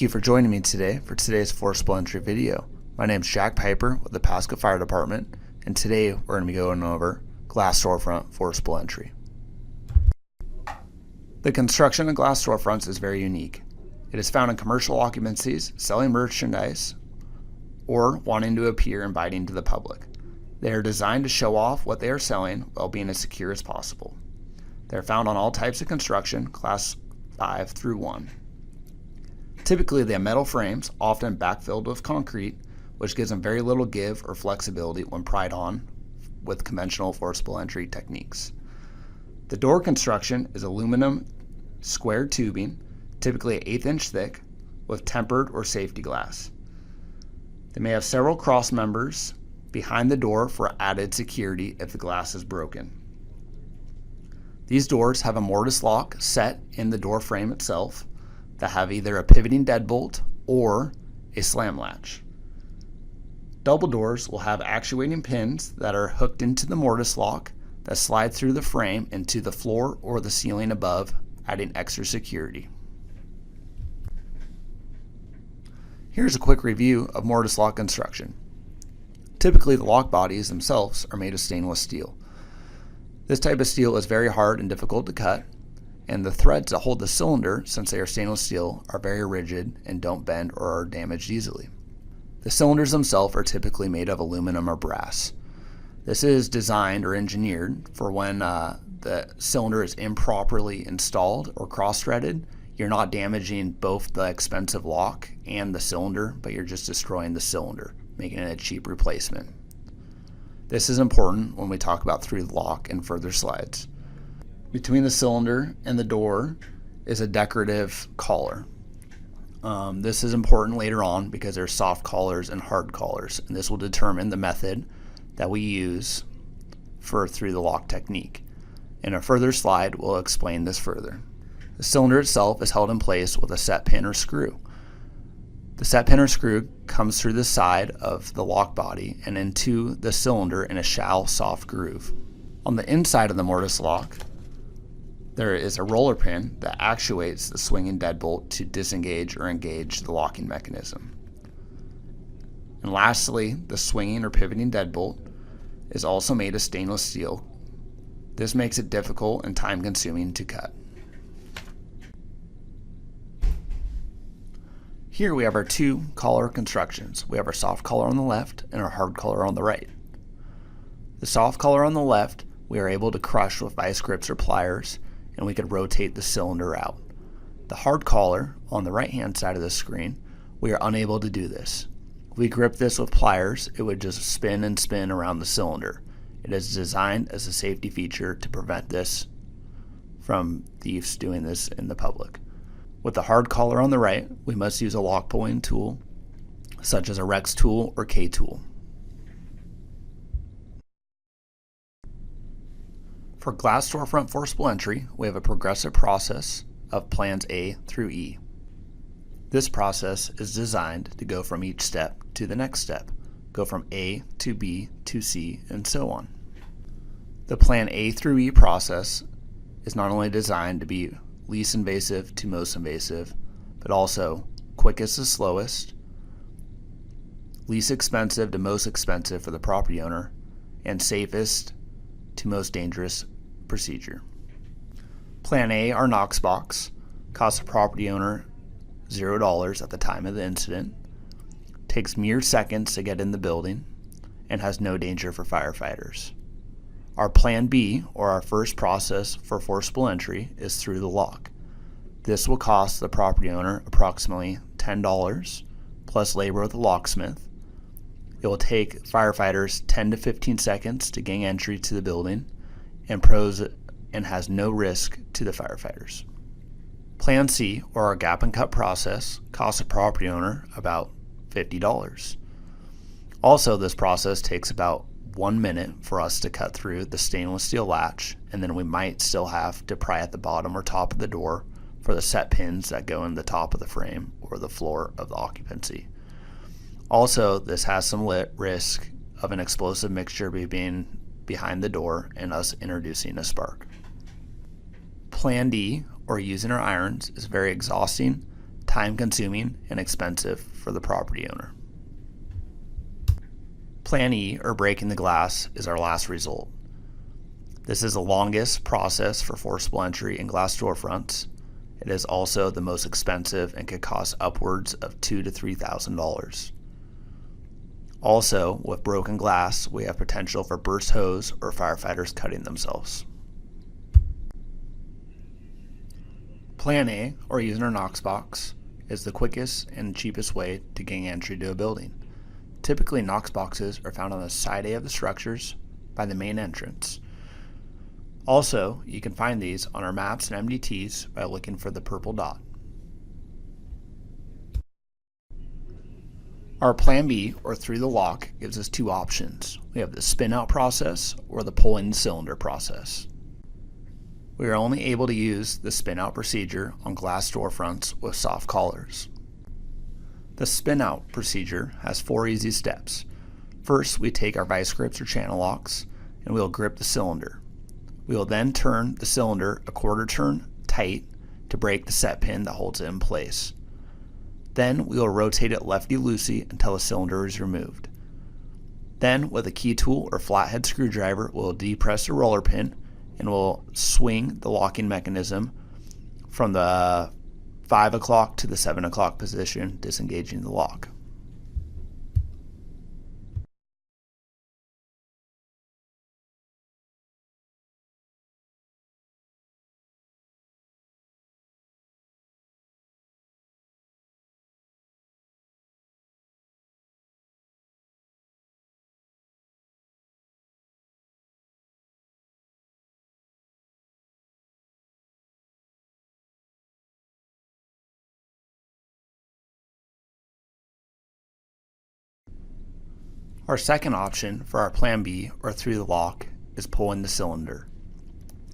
Thank you for joining me today for today's Forcible Entry video. My name is Jack Piper with the Pasco Fire Department, and today we're going to be going over glass storefront forcible entry. The construction of glass storefronts is very unique. It is found in commercial occupancies, selling merchandise, or wanting to appear inviting to the public. They are designed to show off what they are selling while being as secure as possible. They are found on all types of construction, class 5 through 1. Typically, they have metal frames, often backfilled with concrete, which gives them very little give or flexibility when pried on with conventional forcible entry techniques. The door construction is aluminum square tubing, typically 1/8 inch thick, with tempered or safety glass. They may have several cross members behind the door for added security if the glass is broken. These doors have a mortise lock set in the door frame itself that have either a pivoting deadbolt or a slam latch. Double doors will have actuating pins that are hooked into the mortise lock that slide through the frame into the floor or the ceiling above, adding extra security. Here's a quick review of mortise lock construction. Typically, the lock bodies themselves are made of stainless steel. This type of steel is very hard and difficult to cut, and the threads that hold the cylinder, since they are stainless steel, are very rigid and don't bend or are damaged easily. The cylinders themselves are typically made of aluminum or brass. This is designed or engineered for when the cylinder is improperly installed or cross-threaded. You're not damaging both the expensive lock and the cylinder, but you're just destroying the cylinder, making it a cheap replacement. This is important when we talk about through the lock in further slides. Between the cylinder and the door is a decorative collar. This is important later on because there's soft collars and hard collars, and this will determine the method that we use for through the lock technique. In a further slide, we'll explain this further. The cylinder itself is held in place with a set pin or screw. The set pin or screw comes through the side of the lock body and into the cylinder in a shallow, soft groove. On the inside of the mortise lock, there is a roller pin that actuates the swinging deadbolt to disengage or engage the locking mechanism. And lastly, the swinging or pivoting deadbolt is also made of stainless steel. This makes it difficult and time-consuming to cut. Here we have our two collar constructions. We have our soft collar on the left and our hard collar on the right. The soft collar on the left we are able to crush with vice grips or pliers, and we could rotate the cylinder out. The hard collar on the right hand side of the screen, we are unable to do this. If we grip this with pliers, it would just spin and spin around the cylinder. It is designed as a safety feature to prevent this from thieves doing this in the public. With the hard collar on the right, we must use a lock pulling tool such as a Rex tool or K tool. For glass storefront forcible entry, we have a progressive process of plans A through E. This process is designed to go from each step to the next step, go from A to B to C, and so on. The plan A through E process is not only designed to be least invasive to most invasive, but also quickest to slowest, least expensive to most expensive for the property owner, and safest to most dangerous procedure. Plan A, our Knox box, costs the property owner $0 at the time of the incident, takes mere seconds to get in the building, and has no danger for firefighters. Our Plan B, or our first process for forcible entry, is through the lock. This will cost the property owner approximately $10 plus labor with the locksmith. It will take firefighters 10 to 15 seconds to gain entry to the building and has no risk to the firefighters. Plan C, or our gap and cut process, costs the property owner about $50. Also, this process takes about 1 minute for us to cut through the stainless steel latch, and then we might still have to pry at the bottom or top of the door for the set pins that go in the top of the frame or the floor of the occupancy. Also, this has some risk of an explosive mixture being behind the door and us introducing a spark. Plan D, or using our irons, is very exhausting, time-consuming and expensive for the property owner. Plan E, or breaking the glass, is our last result. This is the longest process for forcible entry in glass storefronts. It is also the most expensive and could cost upwards of $2,000 to $3,000. Also, with broken glass, we have potential for burst hose or firefighters cutting themselves. Plan A, or using our Knox box, is the quickest and cheapest way to gain entry to a building. Typically, Knox boxes are found on the side A of the structures by the main entrance. Also, you can find these on our maps and MDTs by looking for the purple dot. Our Plan B, or through the lock, gives us two options. We have the spin out process or the pulling the cylinder process. We are only able to use the spin out procedure on glass storefronts with soft collars. The spin out procedure has 4 easy steps. First, we take our vice grips or channel locks and we will grip the cylinder. We will then turn the cylinder a quarter turn tight to break the set pin that holds it in place. Then we will rotate it lefty-loosey until the cylinder is removed. Then with a key tool or flathead screwdriver, we'll depress the roller pin and we'll swing the locking mechanism from the 5 o'clock to the 7 o'clock position, disengaging the lock. Our second option for our Plan B, or through the lock, is pulling the cylinder.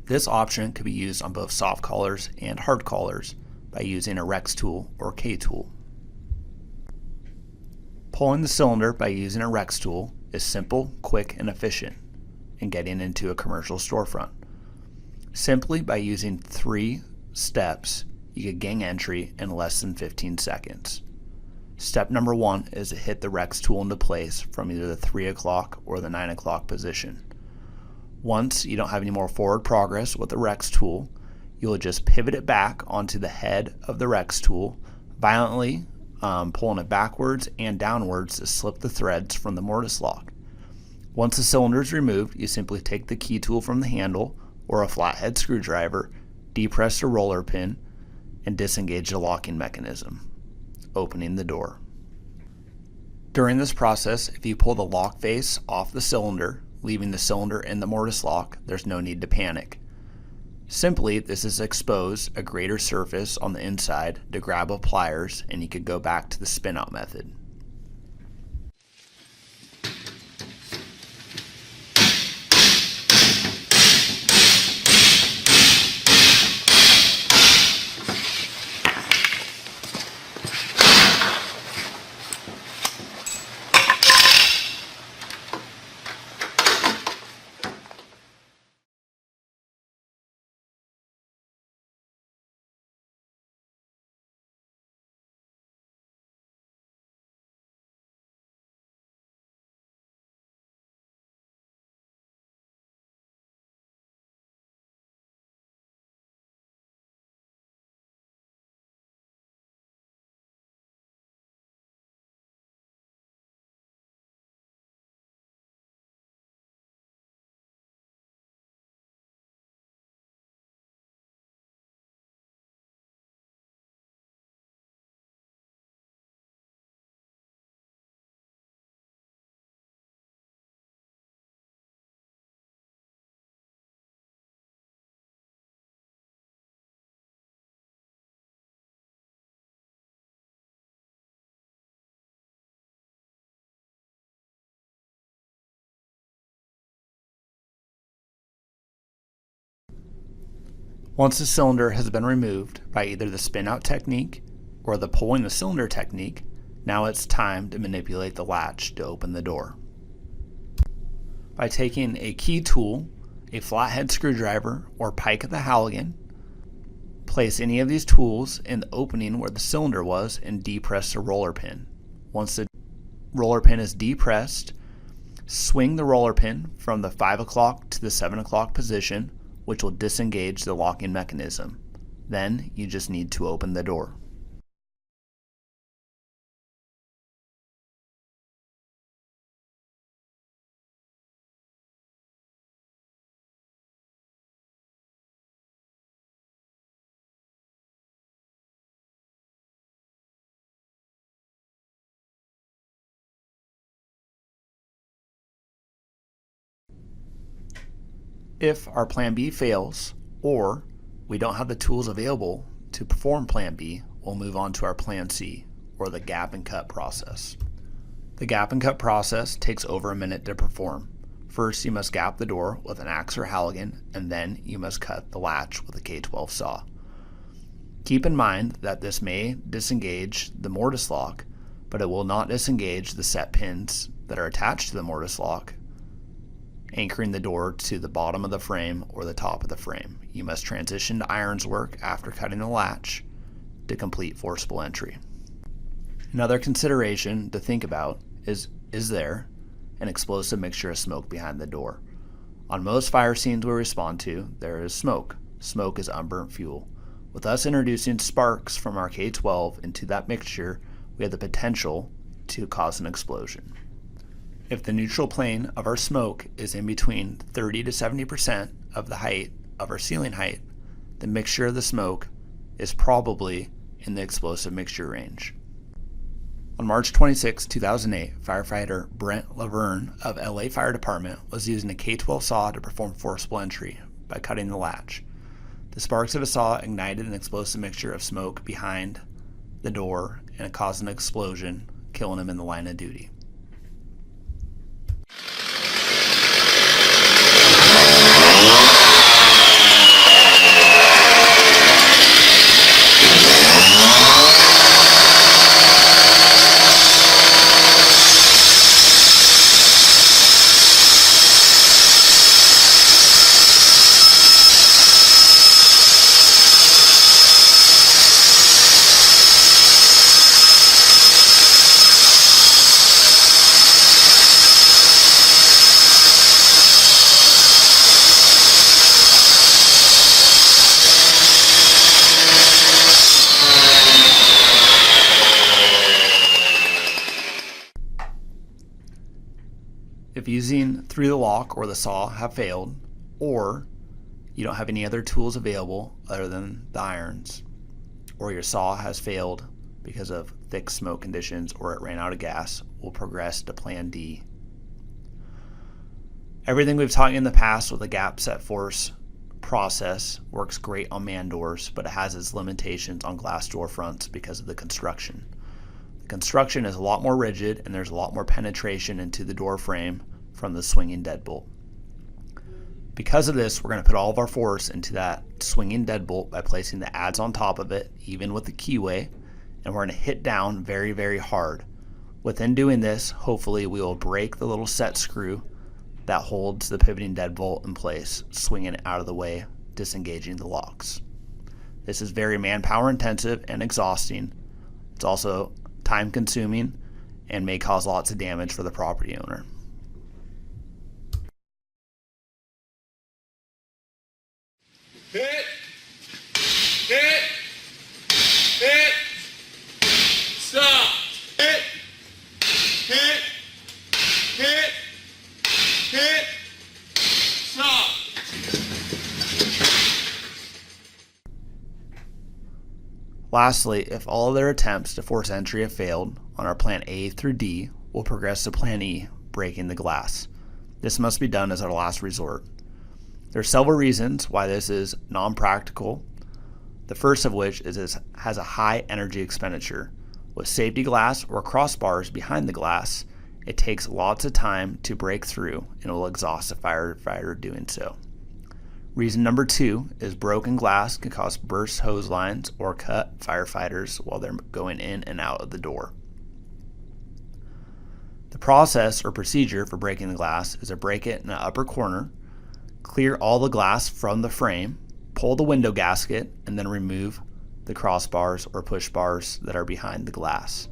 This option could be used on both soft collars and hard collars by using a Rex tool or K tool. Pulling the cylinder by using a Rex tool is simple, quick, and efficient in getting into a commercial storefront. Simply by using 3 steps, you could gain entry in less than 15 seconds. Step number 1 is to hit the Rex tool into place from either the 3 o'clock or the 9 o'clock position. Once you don't have any more forward progress with the Rex tool, you'll just pivot it back onto the head of the Rex tool, violently pulling it backwards and downwards to slip the threads from the mortise lock. Once the cylinder is removed, you simply take the key tool from the handle or a flathead screwdriver, depress the roller pin, and disengage the locking mechanism, opening the door. During this process, if you pull the lock face off the cylinder, leaving the cylinder in the mortise lock, there's no need to panic. Simply, this is expose a greater surface on the inside to grab with pliers, and you could go back to the spin out method. Once the cylinder has been removed by either the spin out technique or the pulling the cylinder technique, now it's time to manipulate the latch to open the door. By taking a key tool, a flathead screwdriver, or pike of the Halligan, Place any of these tools in the opening where the cylinder was and depress the roller pin. Once the roller pin is depressed, swing the roller pin from the 5 o'clock to the 7 o'clock position, which will disengage the locking mechanism. Then you just need to open the door. If our plan B fails, or we don't have the tools available to perform plan B, we'll move on to our plan C, or the gap and cut process. The gap and cut process takes over a minute to perform. First, you must gap the door with an axe or Halligan, and then you must cut the latch with a K12 saw. Keep in mind that this may disengage the mortise lock, but it will not disengage the set pins that are attached to the mortise lock, anchoring the door to the bottom of the frame or the top of the frame. You must transition to irons work after cutting the latch to complete forcible entry. Another consideration to think about is there an explosive mixture of smoke behind the door? On most fire scenes we respond to, there is smoke. Smoke is unburnt fuel. With us introducing sparks from our K12 into that mixture, we have the potential to cause an explosion. If the neutral plane of our smoke is in between 30 to 70% of the height of our ceiling height, the mixture of the smoke is probably in the explosive mixture range. On March 26, 2008, firefighter Brent Laverne of LA Fire Department was using a K12 saw to perform forcible entry by cutting the latch. The sparks of the saw ignited an explosive mixture of smoke behind the door and it caused an explosion, killing him in the line of duty. If using through the lock or the saw have failed, or you don't have any other tools available other than the irons, or your saw has failed because of thick smoke conditions or it ran out of gas, we'll progress to plan D. Everything we've taught you in the past with the gap set force process works great on man doors, but it has its limitations on glass door fronts because of the construction. The construction is a lot more rigid and there's a lot more penetration into the door frame from the swinging deadbolt. Because of this, we're going to put all of our force into that swinging deadbolt by placing the adze on top of it, even with the keyway, and we're going to hit down very, very hard. Within doing this, hopefully we will break the little set screw that holds the pivoting deadbolt in place, swinging it out of the way, disengaging the locks. This is very manpower intensive and exhausting. It's also time consuming and may cause lots of damage for the property owner. Hit, hit, hit, stop, hit, hit, hit, hit, stop. Lastly, if all of their attempts to force entry have failed on our plan A through D, we'll progress to plan E, breaking the glass. This must be done as our last resort. There are several reasons why this is non-practical. The first of which is it has a high energy expenditure. With safety glass or crossbars behind the glass, it takes lots of time to break through and will exhaust a firefighter doing so. Reason number 2 is broken glass can cause burst hose lines or cut firefighters while they're going in and out of the door. The process or procedure for breaking the glass is to break it in the upper corner, clear all the glass from the frame, pull the window gasket and then remove the crossbars or push bars that are behind the glass.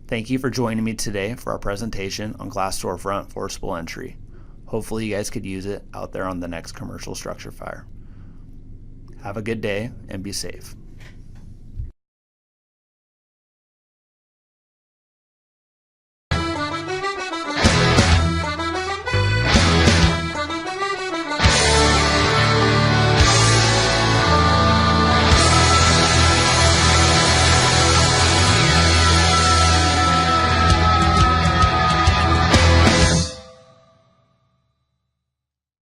Thank you for joining me today for our presentation on glass storefront forcible entry. Hopefully you guys could use it out there on the next commercial structure fire. Have a good day and be safe.